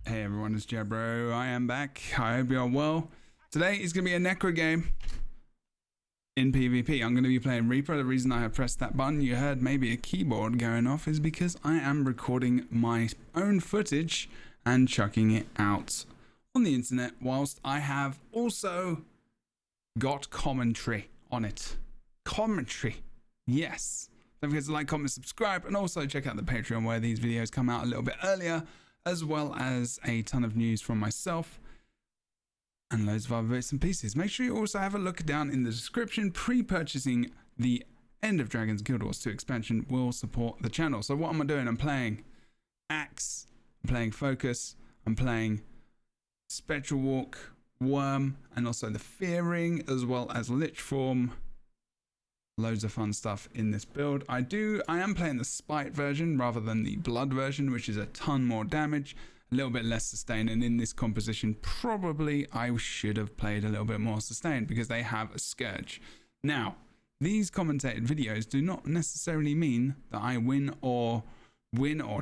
Hey everyone, it's Jebro. I am back. I hope you're well. Today is going to be a Necro game in PvP. I'm going to be playing Reaper. The reason I have pressed that button, you heard maybe a keyboard going off, is because I am recording my own footage and chucking it out on the internet, whilst I have also got commentary on it. Commentary. Yes. Don't forget to like, comment, subscribe, and also check out the Patreon where these videos come out a little bit earlier, as well as a ton of news from myself and loads of other bits and pieces. Make sure you also have a look down in the description. Pre-purchasing the End of Dragons Guild Wars 2 expansion will support the channel. So what am I doing? I'm playing Axe, I'm playing Focus, I'm playing Spectral Walk, Worm, and also the Fearing, as well as Lich Form. Loads of fun stuff in this build. I am playing the Spite version rather than the Blood version, which is a ton more damage, a little bit less sustain, and in this composition probably I should have played a little bit more sustain because they have a Scourge. Now, these commentated videos do not necessarily mean that I win or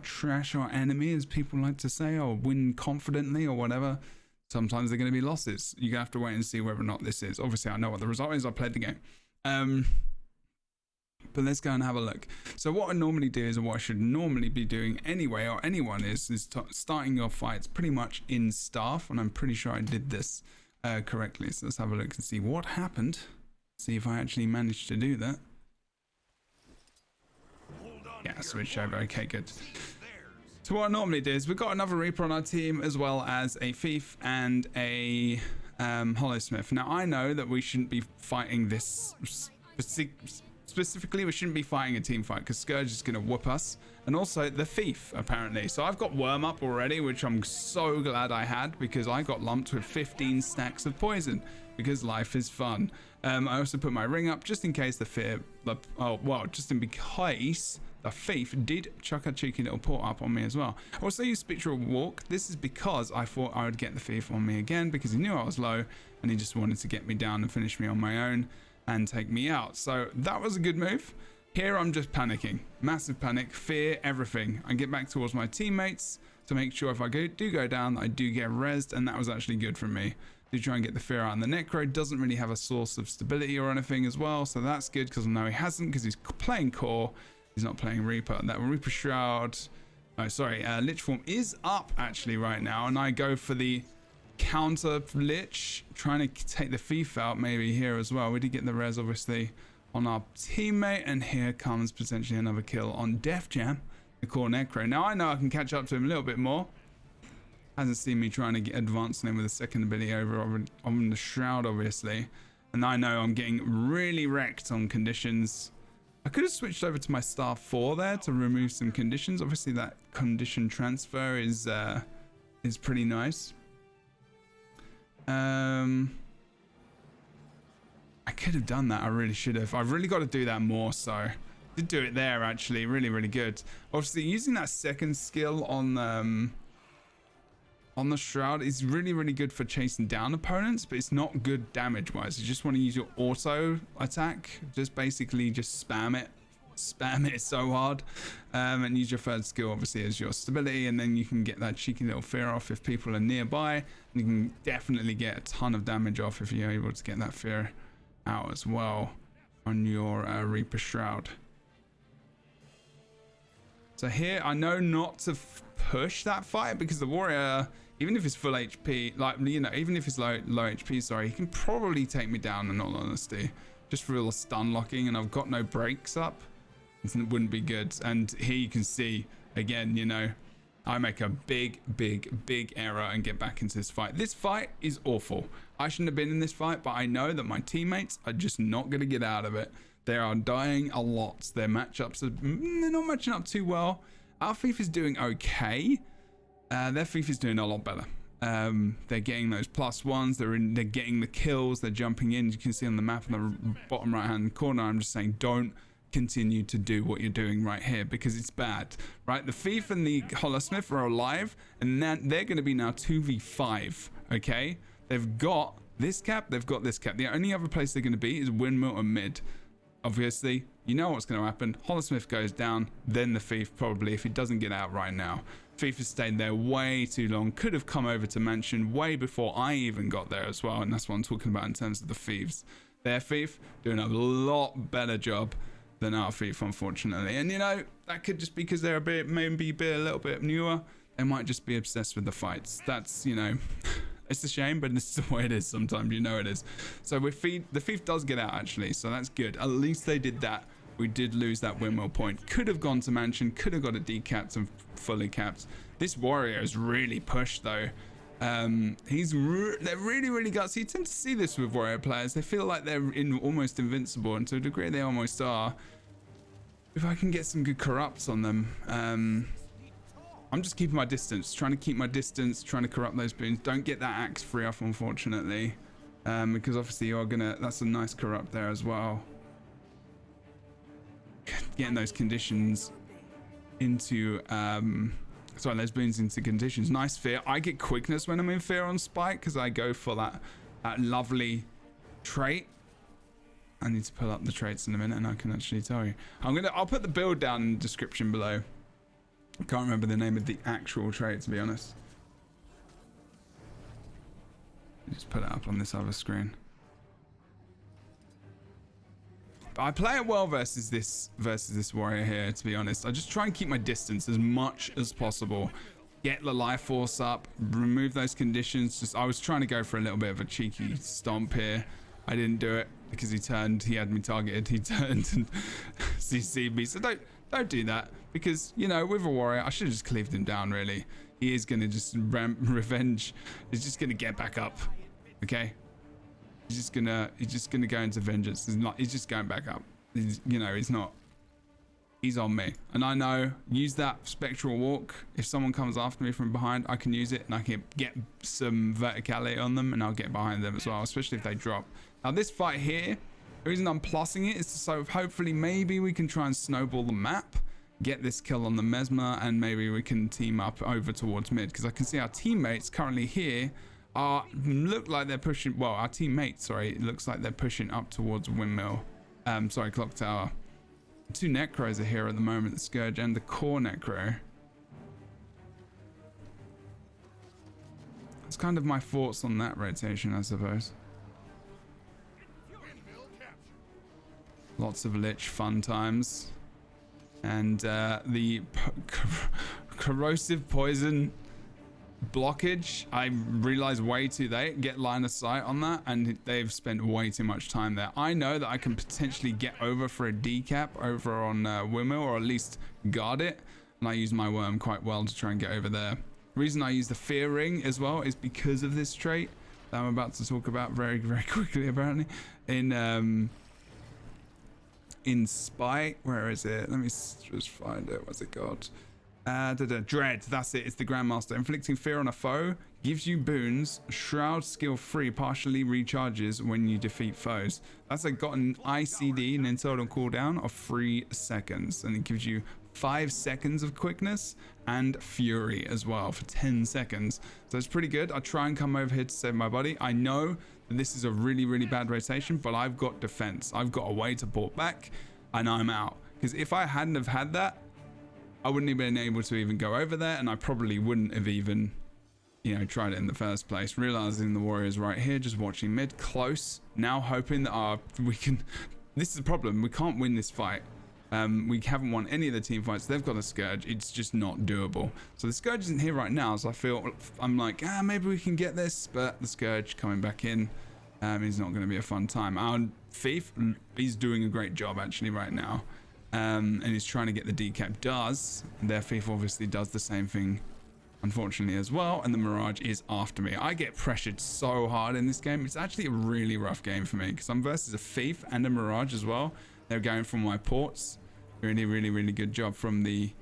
trash our enemy, as people like to say, or win confidently or whatever. Sometimes they're going to be losses. You have to wait and see whether or not this is. Obviously, I know what the result is. I played the game. But let's go and have a look. So what I normally do is, or what I should normally be doing anyway, or anyone is starting your fights pretty much in staff. And I'm pretty sure I did this correctly. So let's have a look and see what happened. See if I actually managed to do that. Yeah, switch over. Okay, good. So what I normally do is we've got another Reaper on our team, as well as a Thief and a Hollowsmith. Now I know that we shouldn't be fighting this specifically. We shouldn't be fighting a team fight because Scourge is going to whoop us, and also the Thief apparently. So I've got Worm up already, which I'm so glad I had, because I got lumped with 15 stacks of poison because life is fun. I also put my ring up just in case just in case the Thief did chuck a cheeky little port up on me as well. I also use Spectral Walk. This is because I thought I would get the Thief on me again, because he knew I was low and he just wanted to get me down and finish me on my own and take me out. So that was a good move. Here I'm just panicking, massive panic, fear, everything. I get back towards my teammates to make sure if I do go down, I do get rezzed, and that was actually good for me. Do try and get the fear out, and the Necro doesn't really have a source of stability or anything as well, so that's good, because I know he hasn't, because he's playing Core, he's not playing Reaper. That Reaper Shroud, Lich Form is up actually right now, and I go for the counter Lich, trying to take the Thief out maybe here as well. We did get the res obviously on our teammate, and here comes potentially another kill on Def Jam, the Core Necro. Now I know I can catch up to him a little bit more. Hasn't seen me trying to get advanced on him with a second ability over on the Shroud obviously, and I know I'm getting really wrecked on conditions. I could have switched over to my star 4 there to remove some conditions. Obviously that condition transfer is pretty nice. I could have done that. I really should have. I've really got to do that more. So did do it there actually. Really, really good. Obviously using that second skill on the Shroud is really, really good for chasing down opponents, but it's not good damage wise. You just want to use your auto attack. Just basically just spam it so hard, and use your third skill obviously as your stability, and then you can get that cheeky little fear off if people are nearby, and you can definitely get a ton of damage off if you're able to get that fear out as well on your Reaper Shroud. So here I know not to push that fight, because the warrior, even if he's full HP, like, you know, even if he's low HP, sorry, he can probably take me down in all honesty, just for real stun locking, and I've got no breaks up. It wouldn't be good. And here you can see again, you know, I make a big error and get back into this fight. This fight is awful. I shouldn't have been in this fight, but I know that my teammates are just not going to get out of it. They are dying a lot. Their matchups they're not matching up too well. Our Thief is doing okay. Their Thief is doing a lot better. They're getting those +1s. They're getting the kills. They're jumping in. You can see on the map in the bottom right hand corner. I'm just saying, don't continue to do what you're doing right here, because it's bad, right? The Thief and the Hollowsmith are alive, and then they're going to be now 2v5. Okay, they've got this cap, they've got this cap. The only other place they're going to be is windmill and mid. Obviously you know what's going to happen. Holosmith goes down, then the Thief probably, if he doesn't get out right now. Thief has stayed there way too long. Could have come over to Mansion way before I even got there as well. And that's what I'm talking about in terms of the Thieves. Their Thief doing a lot better job than our Thief, unfortunately. And you know, that could just be because they're maybe a little bit newer. They might just be obsessed with the fights. That's, you know, it's a shame, but this is the way it is sometimes, you know it is. So the Thief does get out actually, so that's good. At least they did that. We did lose that windmill point. Could have gone to Mansion, could have got a decapped and fully capped. This warrior is really pushed though. They're really gutsy. You tend to see this with warrior players. They feel like they're almost invincible, and to a degree they almost are. If I can get some good corrupts on them, I'm just keeping my distance, trying to keep my distance, trying to corrupt those boons. Don't get that axe free off, unfortunately, because obviously you're gonna. That's a nice corrupt there as well. Getting those conditions into sorry, those boons into conditions. Nice fear. I get quickness when I'm in fear on spike because I go for that lovely trait. I need to pull up the traits in a minute and I can actually tell you. I'll put the build down in the description below. I can't remember the name of the actual trait, to be honest. Just put it up on this other screen. But I play it well versus this warrior here, to be honest. I just try and keep my distance as much as possible. Get the life force up, remove those conditions. I was trying to go for a little bit of a cheeky stomp here. I didn't do it because he had me targeted. He turned and CC'd me. So don't do that, because you know, with a warrior, I should have just cleaved him down. Really, he is gonna just revenge. He's just gonna get back up. Okay, he's just gonna go into vengeance. He's just going back up. He's on me, and I know. Use that spectral walk. If someone comes after me from behind, I can use it and I can get some verticality on them, and I'll get behind them as well, especially if they drop. Now this fight here, the reason I'm plussing it is so hopefully maybe we can try and snowball the map, get this kill on the Mesmer, and maybe we can team up over towards mid, because I can see our teammates currently here look like they're pushing. Well, our teammates, sorry, it looks like they're pushing up towards windmill. Sorry, clock tower. Two necros are here at the moment, the Scourge and the core necro. It's kind of my thoughts on that rotation, I suppose. Lots of lich fun times. And the corrosive poison blockage, I realized way too late. Get line of sight on that, and they've spent way too much time there. I know that I can potentially get over for a decap over on windmill, or at least guard it, and I use my worm quite well to try and get over there. The reason I use the fear ring as well is because of this trait that I'm about to talk about very quickly, apparently. In spite, where is it? Let me just find it. What's it called? Dread, that's it. It's the Grandmaster. Inflicting fear on a foe gives you boons. Shroud skill free partially recharges when you defeat foes. That's got an ICD, an internal cooldown of 3 seconds, and it gives you 5 seconds of quickness and fury as well for 10 seconds. So it's pretty good. I try and come over here to save my buddy. I know that this is a really bad rotation, but I've got defense. I've got a way to port back, and I'm out. Because if I hadn't have had that, I wouldn't have been able to even go over there, and I probably wouldn't have even, tried it in the first place. Realizing the warrior's right here, just watching mid close. Now hoping that we can. This is the problem. We can't win this fight. We haven't won any of the team fights. They've got a Scourge. It's just not doable. So the Scourge isn't here right now. So I'm like, maybe we can get this, but the Scourge coming back in is not going to be a fun time. Our Thief, he's doing a great job actually right now. And he's trying to get the decap. Their Thief obviously does the same thing, unfortunately, as well. And the Mirage is after me. I get pressured so hard in this game. It's actually a really rough game for me because I'm versus a Thief and a Mirage as well. They're going for my ports. Really good job from the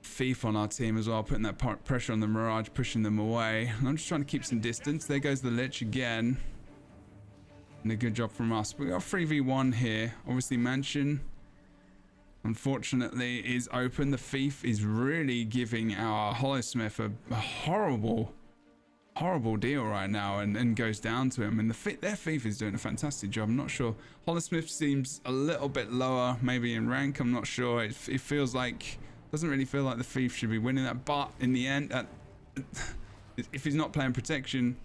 Thief on our team as well, putting that pressure on the Mirage, pushing them away. And I'm just trying to keep some distance. There goes the Lich again. And a good job from us. We got 3v1 here. Obviously, Mansion, unfortunately, is open. The Thief is really giving our Holosmith a horrible horrible deal right now and goes down to him. And their thief is doing a fantastic job. I'm not sure. Hollismith seems a little bit lower, maybe in rank. I'm not sure. It feels like, doesn't really feel like the thief should be winning that. But in the end, if he's not playing protection,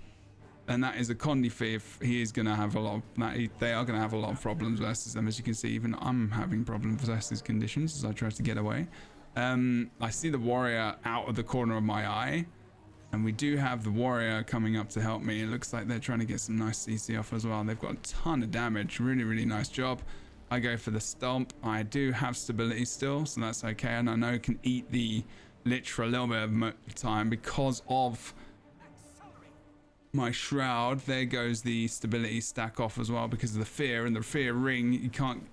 and that is a Condi thief, he is going to have a lot of, they are going to have a lot of problems versus them. As you can see, even I'm having problems versus conditions as I try to get away. I see the warrior out of the corner of my eye. And we do have the warrior coming up to help me. It looks like they're trying to get some nice CC off as well. They've got a ton of damage. Really, really nice job. I go for the stomp. I do have stability still, so that's okay. And I know I can eat the lich for a little bit of time because of my shroud. There goes the stability stack off as well because of the fear, and the fear ring, you can't,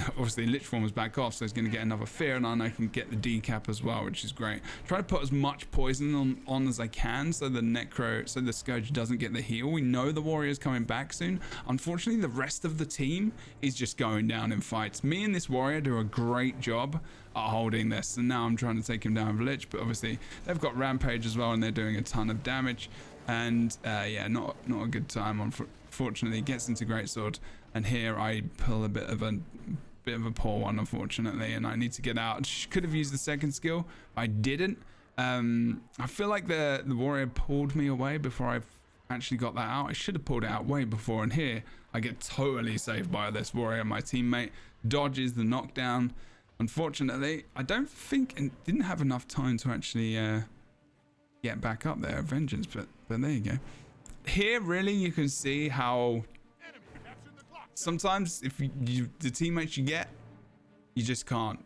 obviously lich form is back off, so it's going to get another fear, and I can get the decap as well, which is great. Try to put as much poison on as I can so the scourge doesn't get the heal. We know the warrior's coming back soon. Unfortunately, the rest of the team is just going down in fights. Me and this warrior do a great job at holding this, and now I'm trying to take him down with lich, but obviously they've got rampage as well, and they're doing a ton of damage. And yeah, not a good time. Unfortunately, it gets into greatsword, and here I pull a bit of a poor one, unfortunately, and I need to get out. Could have used the second skill, I didn't. I feel like the warrior pulled me away before I actually got that out. I should have pulled it out way before, and here I get totally saved by this warrior. My teammate dodges the knockdown. Unfortunately, I don't think and didn't have enough time to actually get back up there, vengeance, but there you go. Here really you can see how sometimes if the teammates you get, you just can't.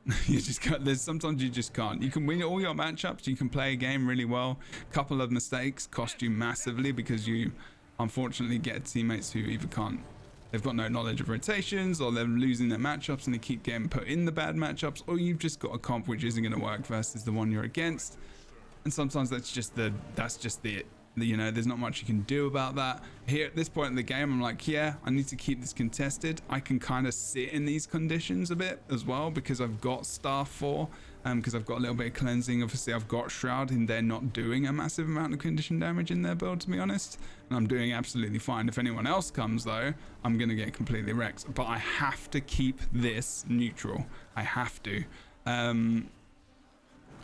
Sometimes you just can't. You can win all your matchups, you can play a game really well. A couple of mistakes cost you massively because you unfortunately get teammates who either can't, they've got no knowledge of rotations, or they're losing their matchups and they keep getting put in the bad matchups, or you've just got a comp which isn't going to work versus the one you're against. And sometimes that's just the you know, there's not much you can do about that. Here at this point in the game, I'm like, yeah, I need to keep this contested. I can kind of sit in these conditions a bit as well because I've got staff 4, because I've got a little bit of cleansing. Obviously I've got shroud, and they're not doing a massive amount of condition damage in their build, to be honest, and I'm doing absolutely fine. If anyone else comes though, I'm gonna get completely wrecked, but I have to keep this neutral. I have to.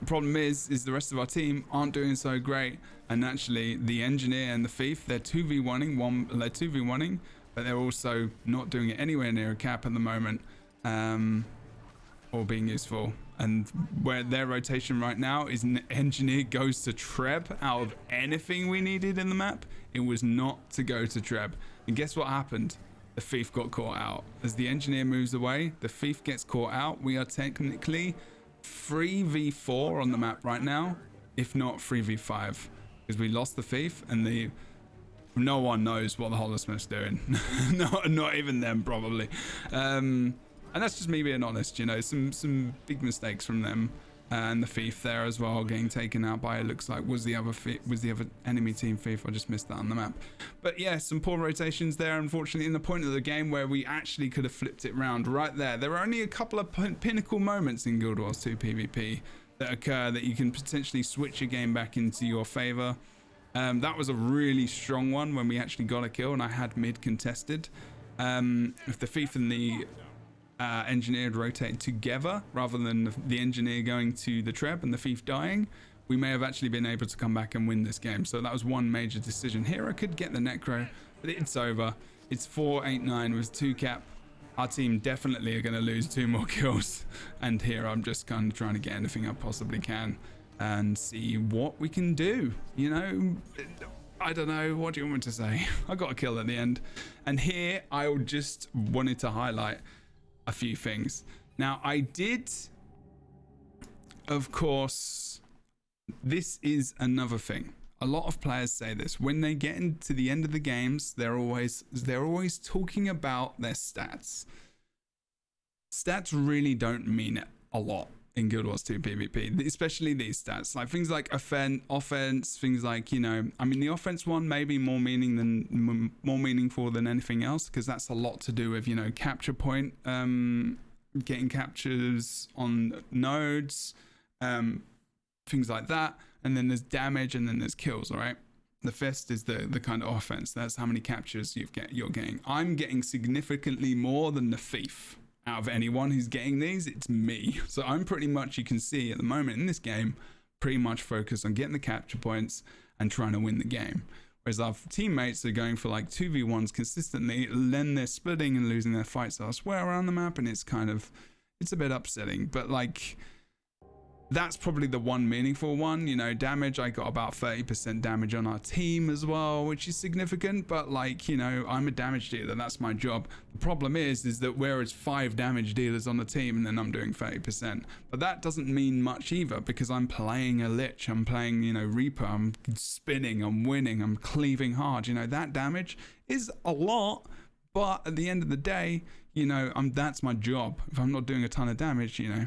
The problem is the rest of our team aren't doing so great, and actually the engineer and the thief, they're 2v1ing, but they're also not doing it anywhere near a cap at the moment, or being useful. And where their rotation right now is engineer goes to Treb. Out of anything we needed in the map, it was not to go to Treb. And guess what happened? The thief got caught out. As the engineer moves away, the thief gets caught out. We are technically 3v4 on the map right now, if not 3v5, because we lost the thief, and no one knows what the Hollismith's doing. not even them probably, and that's just me being honest. You know, some big mistakes from them, and the thief there as well getting taken out by, it looks like was the other enemy team thief. I just missed that on the map. But yeah, some poor rotations there, unfortunately, in the point of the game where we actually could have flipped it round right there. There are only a couple of pinnacle moments in Guild Wars 2 PvP that occur that you can potentially switch a game back into your favor. That was a really strong one when we actually got a kill and I had mid contested. If the thief and the engineer had rotated together rather than the engineer going to the Treb and the thief dying, we may have actually been able to come back and win this game. So that was one major decision. Here I could get the necro, but it's over. It's 4-8-9 with 2 cap. Our team definitely are going to lose 2 more kills, and here I'm just kind of trying to get anything I possibly can and see what we can do. You know, I don't know, what do you want me to say? I got a kill at the end, and here I just wanted to highlight a few things. Now I did, of course, this is another thing. A lot of players say this when they get into the end of the games. They're always talking about their stats. Stats really don't mean a lot in Guild Wars 2 PvP, especially these stats, like things like offense, things like, you know, I mean the offense one may be more meaningful than anything else, because that's a lot to do with, you know, capture point, getting captures on nodes, things like that. And then there's damage, and then there's kills, all right? The fist is the kind of offense. That's how many captures you're getting. I'm getting significantly more than the thief. Out of anyone who's getting these, it's me. So I'm pretty much, you can see at the moment in this game, pretty much focused on getting the capture points and trying to win the game. Whereas our teammates are going for like 2v1s consistently, then they're splitting and losing their fights elsewhere around the map, and it's a bit upsetting. But like, that's probably the one meaningful one. You know, damage, I got about 30% damage on our team as well, which is significant. But like, you know, I'm a damage dealer, that's my job. The problem is that whereas 5 damage dealers on the team and then I'm doing 30%, but that doesn't mean much either, because I'm playing a lich, I'm playing, you know, Reaper, I'm spinning, I'm winning, I'm cleaving hard. You know, that damage is a lot, but at the end of the day, you know, that's my job. If I'm not doing a ton of damage, you know,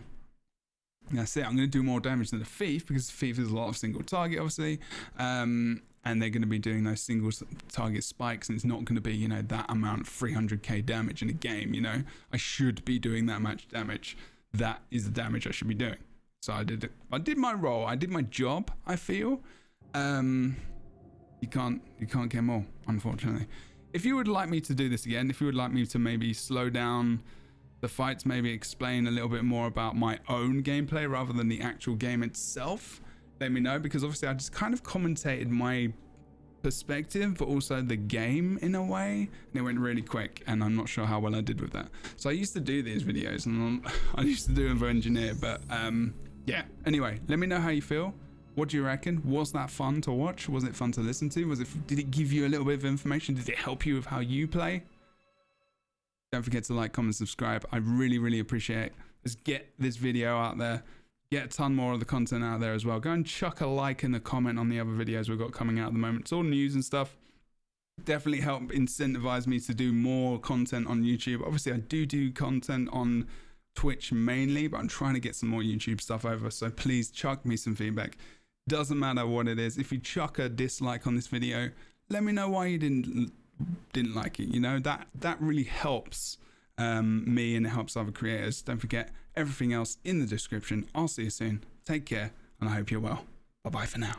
that's it. I'm going to do more damage than the thief, because the thief is a lot of single target, obviously, and they're going to be doing those single target spikes, and it's not going to be, you know, that amount of 300k damage in a game. You know, I should be doing that much damage. That is the damage I should be doing. So I did my role. I did my job, I feel. You can't get more, unfortunately. If you would like me to do this again, if you would like me to maybe slow down the fights, maybe explain a little bit more about my own gameplay rather than the actual game itself, let me know, because obviously I just kind of commentated my perspective but also the game in a way, and it went really quick, and I'm not sure how well I did with that. So I used to do these videos, and I used to do them for engineer, but yeah, anyway, let me know how you feel. What do you reckon? Was that fun to watch? Was it fun to listen to? Did it give you a little bit of information? Did it help you with how you play? Don't forget to like, comment, subscribe. I really, really appreciate it. Let's get this video out there. Get a ton more of the content out there as well. Go and chuck a like and a comment on the other videos we've got coming out at the moment. It's all news and stuff. Definitely help incentivize me to do more content on YouTube. Obviously, I do content on Twitch mainly, but I'm trying to get some more YouTube stuff over. So please chuck me some feedback. Doesn't matter what it is. If you chuck a dislike on this video, let me know why you didn't like it. You know, that really helps me, and it helps other creators. Don't forget everything else in the description. I'll see you soon. Take care, and I hope you're well. Bye bye for now.